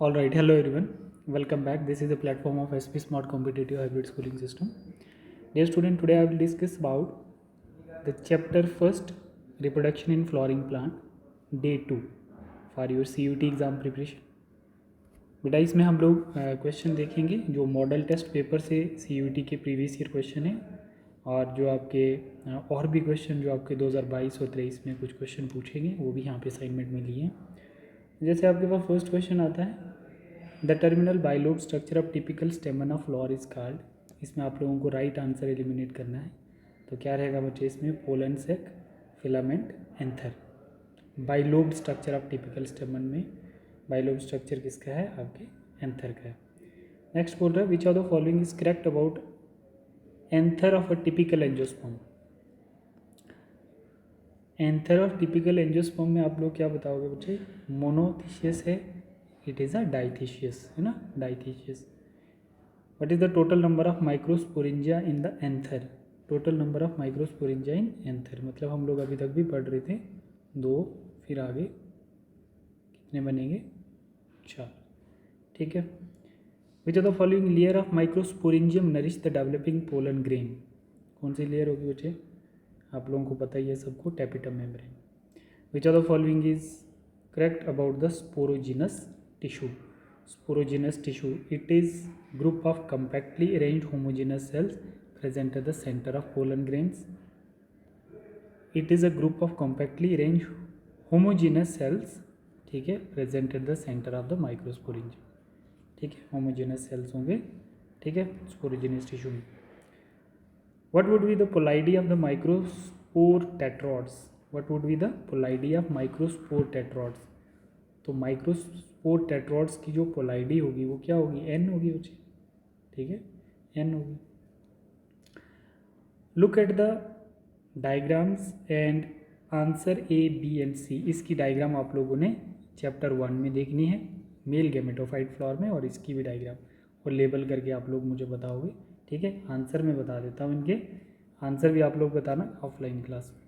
All right, hello everyone. Welcome back. This is a platform of SP Smart Competitive Hybrid Schooling System. Dear student, today I will discuss about the chapter first, reproduction in flowering plant, day 2 for your CUT exam preparation. बेटा इसमें हम लोग question देखेंगे जो model test paper से CUT के previous year question है और जो आपके और भी क्वेश्चन जो आपके 2022 और 23 में कुछ क्वेश्चन पूछेंगे वो भी यहाँ पे असाइनमेंट में लिए हैं। जैसे आपके पास फर्स्ट क्वेश्चन आता है, the terminal bilobe structure of typical स्टेमन of flower is called. इसमें आप लोगों को राइट आंसर एलिमिनेट करना है। तो क्या रहेगा बच्चे इसमें, pollen sac, filament, anther. Bilobe structure of typical stamen में बाइलोब स्ट्रक्चर किसका है, आपके एंथर का है। नेक्स्ट बोल रहा है, which of the following is correct about anther of a typical angiosperm. Anther of typical angiosperm में आप लोग क्या बताओगे बच्चे, मोनोथिशियस है, इट इज़ अ डाइथिशियस, है ना, dithecous. What is the total number of microsporangia in the anther. Total number of microsporangia in anther, मतलब हम लोग अभी तक भी पढ़ रहे थे 2, फिर आगे कितने बनेंगे, 4, ठीक है। Which of the following layer of microsporangium nourish the developing pollen grain. कौन सी लेयर होगी बच्चे, आप लोगों को पता ही है सबको, tapetum membrane. Which of the following is correct about the sporogenous tissue. Sporogenous tissue, it is group of compactly arranged homogeneous cells present at the center of pollen grains. It is a group of compactly arranged homogeneous cells, ठीक है, present at the center of the microsporangium, ठीक है, homogeneous cells होंगे, ठीक है, sporogenous tissue में। What would be the pollidy of the microspore tetrads? What would be the pollidy of microspore tetrads? तो microspore टेट्रॉड्स की जो पोलाइडी होगी वो क्या होगी, एन होगी बच्चे, ठीक है, एन होगी। Look at the diagrams and answer A, B and C. इसकी डायग्राम आप लोगों ने चैप्टर 1 में देखनी है, मेल गैमेटोफाइट फ्लावर में, और इसकी भी डायग्राम और लेबल करके आप लोग मुझे बताओगे, ठीक है। आंसर मैं बता देता हूँ, इनके आंसर भी आप लोग बताना ऑफलाइन क्लास में,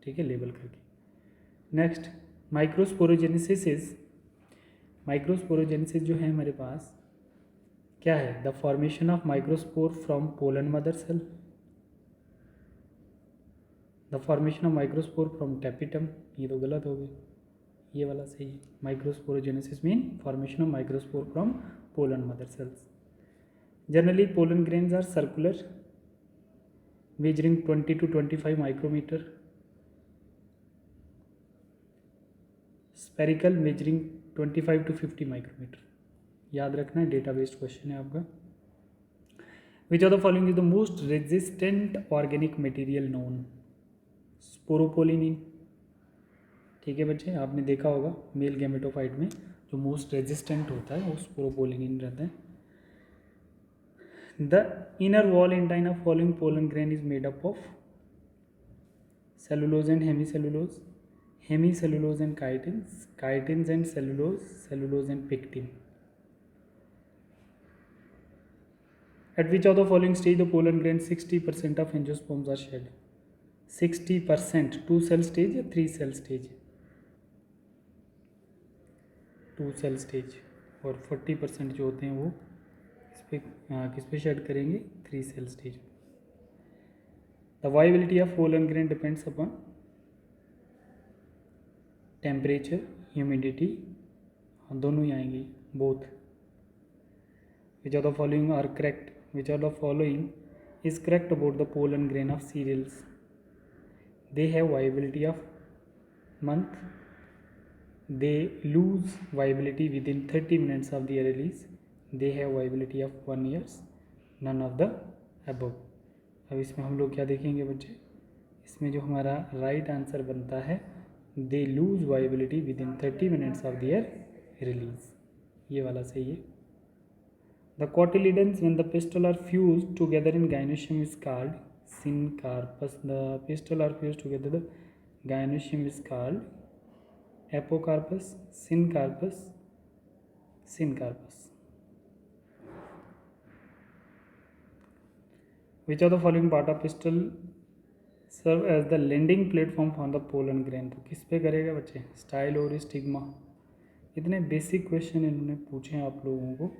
ठीक है, लेबल करके। नेक्स्ट, माइक्रोस्पोरोजेनेसिस जो है हमारे पास क्या है, the formation of microspore from pollen mother cell, the formation of microspore from tapetum, ये तो गलत हो गई, ये वाला सही है। Microsporogenesis mean formation of microspore from pollen mother cells. Generally pollen grains are circular, measuring 20 to 25 micrometre, spherical measuring 25 to 50 micrometre. याद रखना है, डेटा बेस्ड क्वेश्चन है आपका। Which of the following is the most resistant organic material known. Sporopollenin, ठीक है बच्चे, आपने देखा होगा मेल गैमेटोफाइट में जो मोस्ट रेजिस्टेंट होता है वो स्पोरोपोलिनिन रहता है। The inner wall intine of following pollen grain is made up of cellulose and hemicellulose, hemicellulose and chitins, chitins and cellulose, cellulose and pectin. At which of the following stage the pollen grain 60% of angiosperms are shed? 60%, 2 cell stage या 3 cell stage? 2 cell stage, और 40% जो होते हैं वो किस पे shade करेंगे, 3 cell stage। The viability of pollen grain depends upon temperature, humidity, दोनों ही आएंगे, both। Which of the following are correct? Which of the following is correct about the pollen grain of cereals? They have viability of month, they lose viability within 30 minutes of their release, they have viability of 1 year, none of the above। अब इसमें हम लोग क्या देखेंगे बच्चे, इसमें जो हमारा राइट आंसर बनता है, they lose viability within 30 minutes of their release, ये वाला सही है। The cotyledons, when the pistil are fused together in gynoecium, is called syncarpus. The pistil are fused together, the gynoecium is called apocarpus, syncarpus, syncarpus. Which of the following part of pistil serve as the landing platform for the pollen grain? तो किस पे करेगा बच्चे, style और stigma. इतने basic question इन्होंने पूछे हैं आप लोगों को।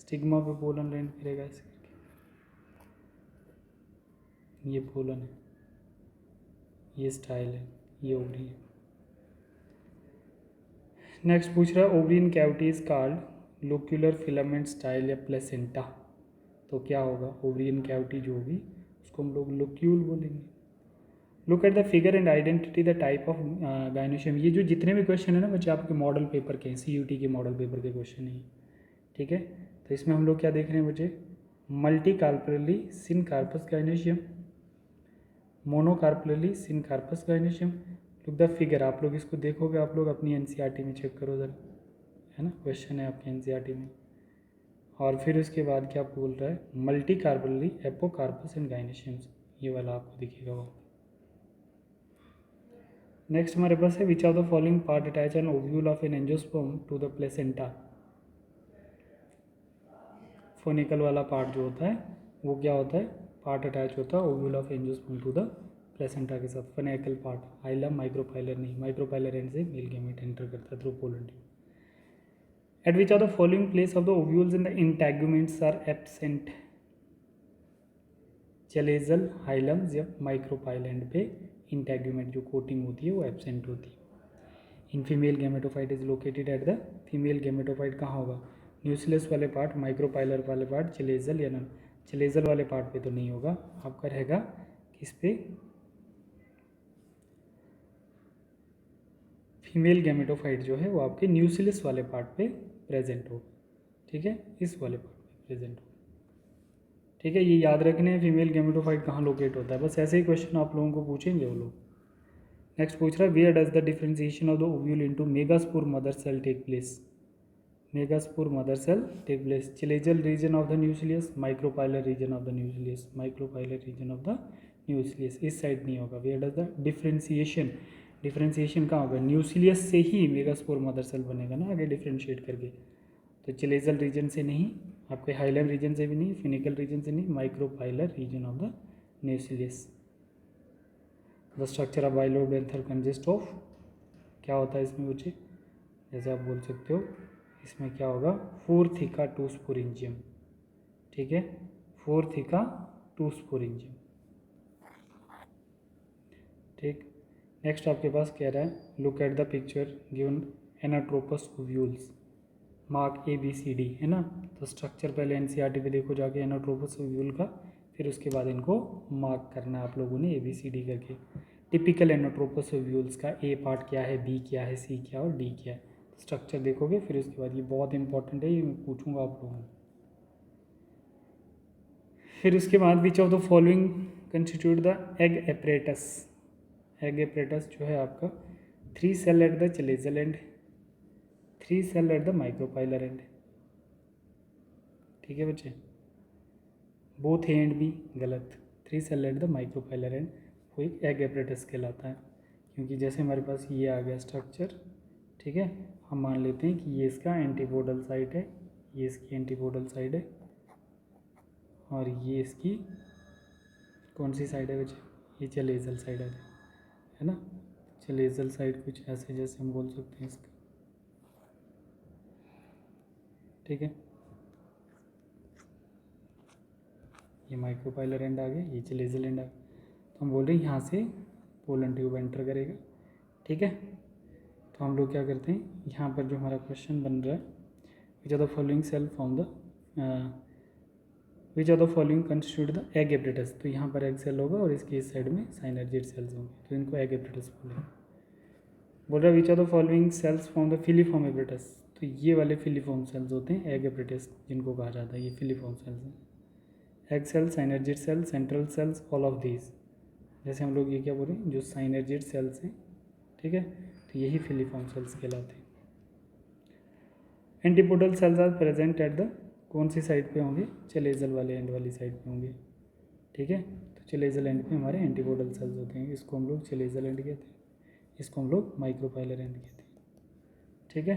स्टिग्मा पे पोलन लैंड करेगा ऐसे करके, ये पोलन है, ये स्टाइल है, ये ओवरी है। नेक्स्ट पूछ रहा है ovarian cavity is called locular filament style या प्लेसेंटा। तो क्या होगा, ओवरियन कैविटी जो होगी उसको हम लोग लोक्यूल बोलेंगे। Look at the figure and identity the type of gynoecium. ये जो जितने भी क्वेश्चन है ना बच्चे आपके मॉडल पेपर के, CUT के मॉडल पेपर के क्वेश्चन है, ठीक है। तो इसमें हम लोग क्या देख रहे हैं बच्चे, multi carpellary syncarpous gynoecium, monocarpellary syncarpous gynoecium. Look the figure, आप लोग इसको देखोगे, आप लोग अपनी NCERT में चेक करो जरा, है ना, क्वेश्चन है आपके NCERT में। और फिर उसके बाद क्या बोल रहा है, multi carpellary apocarpous and gynoeciums, ये वाला आपको दिखेगा वो। नेक्स्ट हमारे पास है which of the following part attach an ovule of an angiosperm to the placenta. Funicle वाला पार्ट जो होता है वो क्या होता है, पार्ट अटैच होता है ovule of angiosperm to the placenta के साथ। फोनिकल पार्ट, हाइलम माइक्रोपाइलर नहीं, माइक्रोपाइलर एंड से मेल गैमेट एंटर करता है through pollen tube. At which of the following place of the ovules in the integuments are absent. Chalazal, hilums या micropyle पे इंटैगुमेंट जो coating होती है वो एब्सेंट होती है। In female gametophyte is located at the, female gametophyte कहाँ होगा, न्यूक्लियस वाले पार्ट, माइक्रोपाइलर वाले पार्ट, चलेजल या नन। चलेजल वाले पार्ट पे तो नहीं होगा, आपका रहेगा किस पे, फीमेल गैमेटोफाइट जो है वो आपके न्यूक्लियस वाले पार्ट पे प्रेजेंट होगा, ठीक है, इस वाले पार्ट पे प्रेजेंट होगा, ठीक है। ये याद रखने हैं फीमेल गैमेटोफाइट कहाँ लोकेट होता है, बस ऐसे ही क्वेश्चन आप लोगों को पूछेंगे वो लोग। नेक्स्ट पूछ रहा है where does the differentiation of the ovule into megaspore mother cell take place. Megaspore mother cell take place chalazal region of the nucleus, micropylar region of the nucleus, micropylar region of the nucleus, इस side नहीं होगा। Where does the differentiation, differentiation कहाँ होगा, nucleus से ही megaspore mother cell बनेगा ना आगे differentiate करके। तो चिलेजल रीजन से नहीं, आपके हाइलम रीजन से भी नहीं, फिनिकल रीजन से नहीं, micropylar region of the nucleus. The structure of bilobed anther consist of, क्या होता है इसमें बच्चे, जैसे आप बोल सकते हो इसमें क्या होगा, 4 थीका 2 स्पोरेंजियम, ठीक है, 4 थीका 2 स्पोरेंजियम, ठीक। नेक्स्ट आपके पास कह रहा है look at the picture given anatropous ovules, mark ABCD, है ना। तो स्ट्रक्चर पहले NCERT पे देखो जाके एनाट्रोपस ओव्यूल का, फिर उसके बाद इनको मार्क करना है आप लोगों ने ABCD करके। टिपिकल एनाट्रोपस ओव्यूल्स का A पार्ट क्या है, B क्या है, C क्या है और D क्या है, स्ट्रक्चर देखोगे फिर उसके बाद। ये बहुत इंपॉर्टेंट है, ये मैं पूछूंगा आप लोगों को। फिर उसके बाद which of the following constitute the egg apparatus. Egg apparatus जो है आपका 3 cell at the chalazal end, 3 cell at the micropylar end, ठीक है बच्चे, बोथ एंड भी गलत, 3 cell at the micropylar end वो एक एग एपरेटस कहलाता है। क्योंकि जैसे हमारे पास ये आ गया स्ट्रक्चर, ठीक है, हम मान लेते हैं कि ये इसका एंटीपोडल साइट है, ये इसकी एंटीपोडल साइड है, और ये इसकी कौन सी साइड है बच्चे, ये चलेजल साइड है ना। चलेजल साइड कुछ ऐसे जैसे हम बोल सकते हैं इसका, ठीक है। ये माइक्रोपाइलर एंड आ गया, ये चलेजल एंड आ गया, तो हम बोल रहे हैं यहाँ से पोलन ट्यूब एंटर करेगा, ठीक है। तो हम लोग क्या करते हैं, यहाँ पर जो हमारा क्वेश्चन बन रहा है which are the following cell from the, which are the following constitute the egg apparatus. तो यहाँ पर एग सेल होगा और इसकी इस साइड में साइनर्जिड सेल्स होंगे, तो इनको एग एपरेटस बोलेंगे। बोल रहा है which are the following cells from the filiform apparatus. तो ये वाले फिलीफॉर्म सेल्स होते हैं एग एपरेटस जिनको कहा जाता है, ये फिलीफॉर्म सेल्स हैं। Egg cell, synergid cell, central cells, all of these. जैसे हम लोग ये क्या बोल रहे हैं, जो साइनर्जिड सेल्स हैं, ठीक है, तो यही फिलीफॉर्म सेल्स कहलाते हैं। Antipodal cells are present at the, कौन सी साइड पे होंगे, चलेजल वाले एंड वाली साइड पे होंगे, ठीक है। तो चलेजल एंड पे हमारे एंटीपोडल सेल्स होते हैं, इसको हम लोग चलेजल एंड कहते हैं, इसको हम लोग माइक्रोपाइलर एंड कहते हैं, ठीक है।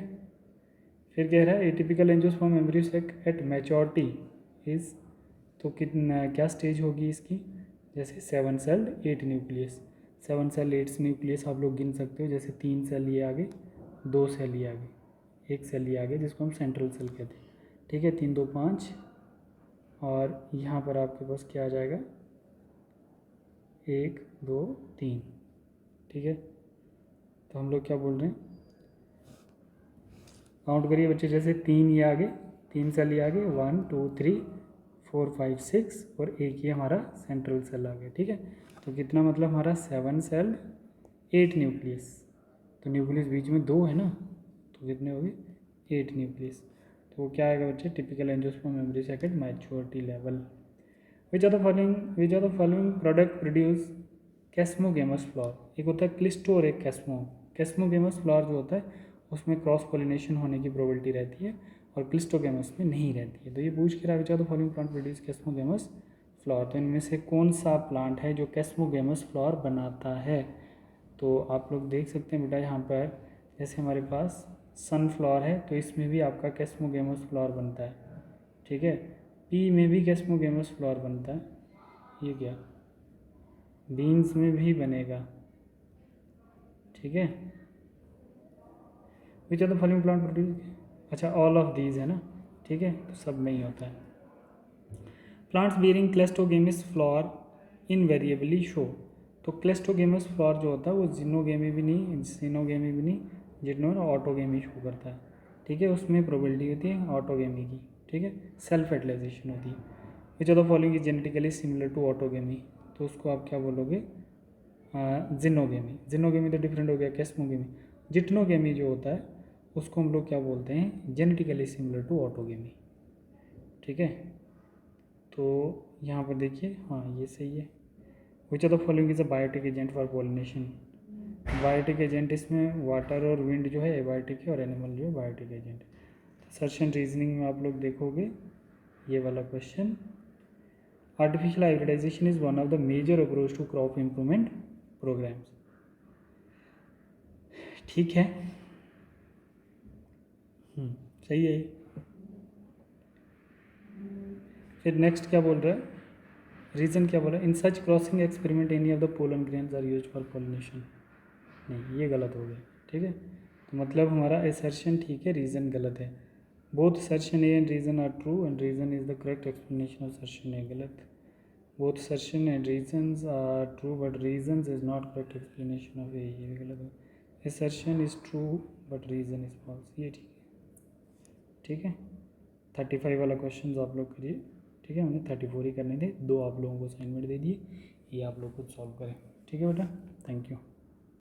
फिर कह रहा है atypical angiosperm embryo sac at maturity is, तो कितना क्या स्टेज होगी इसकी, जैसे 7 सेल 8 न्यूक्लियस, 7 सेल 8 न्यूक्लियस आप लोग गिन सकते हो, जैसे 3 सेल ये आगे, 2 सेल ये आगे, एक सेल ये आ गया जिसको हम सेंट्रल सेल कहते हैं, ठीक है। 3 2 5 और यहाँ पर आपके पास क्या आ जाएगा, 1 2 3, ठीक है। तो हम लोग क्या बोल रहे हैं, काउंट करिए बच्चे, जैसे 3 ये आगे, 3 सेल ये आगे, 1 2 3 4 5 6 और एक ये हमारा सेंट्रल सेल आ गया, ठीक है। तो कितना मतलब हमारा 7 सेल 8 न्यूक्लियस, तो न्यूक्लियस बीच में 2 है ना, तो कितने हो गए 8 न्यूक्लियस। तो वो क्या आएगा बच्चे, typical angiosperm memory second maturity level. Which are the following product produce chasmogamous flower. एक होता है क्लिस्टो और एक कैस्मोगेमस फ्लावर जो होता है उसमें क्रॉस पॉलिनेशन होने की प्रोबेबिलिटी रहती है और क्लिस्टोगेमस में नहीं रहती है। तो ये पूछ के रहा which are the following plant produce chasmogamous flower, तो इनमें से कौन सा प्लांट है जो कैस्मोगेमस फ्लावर बनाता है। तो आप लोग देख सकते हैं बेटा यहाँ पर, जैसे हमारे पास सनफ्लावर है तो इसमें भी आपका कैस्मोगेमस फ्लावर बनता है, ठीक है। पी में भी कैस्मोगेमस फ्लावर बनता है, ये क्या, बीन्स में भी बनेगा, ठीक है। Which are the following plant produce, अच्छा ऑल ऑफ दीज है ना, ठीक है, तो सब में ही होता है। Plants bearing क्लेस्टोगेमस flower invariably show, तो क्लेस्टोगेमस फ्लावर जो होता है वो जिनोगेमी भी नहीं, सिनोगेमी भी नहीं, जिनो ऑटोगेमी शो करता है, ठीक है। उसमें प्रोबेबिलिटी होती है ऑटोगेमी की, ठीक है, सेल्फ फर्टिलाइजेशन होती है। Which are the following is genetically similar to autogamy, तो उसको आप क्या बोलोगे, जिनोगेमी। जिनोगेमी तो डिफरेंट हो गया कैस्मोगेमी। जिटनोगेमी जो होता है उसको हम लोग क्या बोलते हैं, जेनेटिकली सिमिलर टू ऑटोगेमी, ठीक है। तो यहाँ पर देखिए, हाँ ये सही है। Which are the following is a biotic agent for pollination. Biotic agent इसमें वाटर और विंड जो है एबायोटिक है और एनिमल जो है biotic agent. Search and reasoning में आप लोग देखोगे ये वाला question, artificial hybridisation is one of the major approach to crop improvement programmes, ठीक है। सही है। फिर नेक्स्ट क्या बोल रहा है, रीज़न क्या बोल रहा है, in such crossing experiment any of the pollen grains are used for pollination, नहीं ये गलत हो गया, ठीक है। तो मतलब हमारा असर्शन ठीक है, रीज़न गलत है। Both assertion A and reason are true and reason is the correct explanation of assertion A, गलत। Both assertion and reasons are true but reasons is not correct explanation of A, ये भी गलत है। Assertion is true but reason is false, ये ठीक है, ठीक है। 35 वाला क्वेश्चन आप लोग करिए, ठीक है। हमने 34 ही करने थे, 2 आप लोगों को असाइनमेंट दे दिए, ये आप लोग खुद सॉल्व करें, ठीक है बेटा। Thank you.